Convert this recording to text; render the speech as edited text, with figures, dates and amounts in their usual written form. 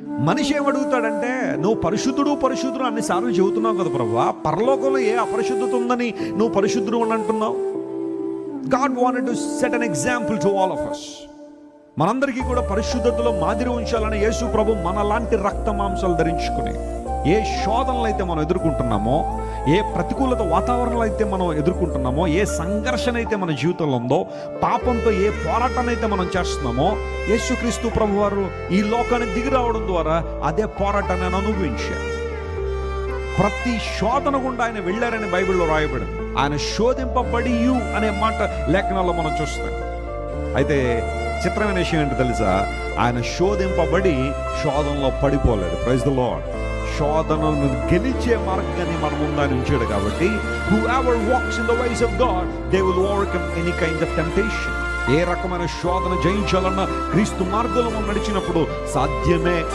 మనిషి ఏమడుగుతాడంటే, నువ్వు పరిశుద్ధుడు పరిశుద్ధుడు అన్నిసార్లు చెబుతున్నావు కదా ప్రభువా, పరలోకంలో ఏ అపరిశుద్ధత ఉందని నువ్వు పరిశుద్ధుడు అని అంటున్నావు? God wanted to set an example to all of us. మనందరికీ కూడా పరిశుద్ధతలో మాదిరి ఉంచాలని యేసు ప్రభు మనలాంటి రక్త మాంసాలు ధరించుకుని, ఏ శోధనలు అయితే మనం ఎదుర్కొంటున్నామో, ఏ ప్రతికూలత వాతావరణాలు అయితే మనం ఎదుర్కొంటున్నామో, ఏ సంఘర్షణ అయితే మన జీవితంలో ఉందో, పాపంతో ఏ పోరాటాన్ని అయితే మనం చేస్తున్నామో, యేసుక్రీస్తు ప్రభు వారు ఈ లోకానికి దిగి రావడం ద్వారా అదే పోరాటాన్ని అనుభవించారు. ప్రతి శోధన గుండా ఆయన వెళ్ళారని బైబిల్లో రాయబడింది. ఆయన శోధింపబడి అనే మాట లేఖనాల్లో మనం చూస్తాం. అయితే చిత్రమైన విషయం ఏంటో తెలుసా? ఆయన శోధింపబడి శోధనలో పడిపోలేదు. Praise the lord. శోధనను గెలిచే మార్గాన్ని మన ముందు ఆయన ఉంచాడు కాబట్టి, whoever walks in the ways of God, they will overcome any kind of temptation. ఏ రకమైన శోధన జయించాలన్నా క్రీస్తు మార్గంలో మనం నడిచినప్పుడు సాధ్యమే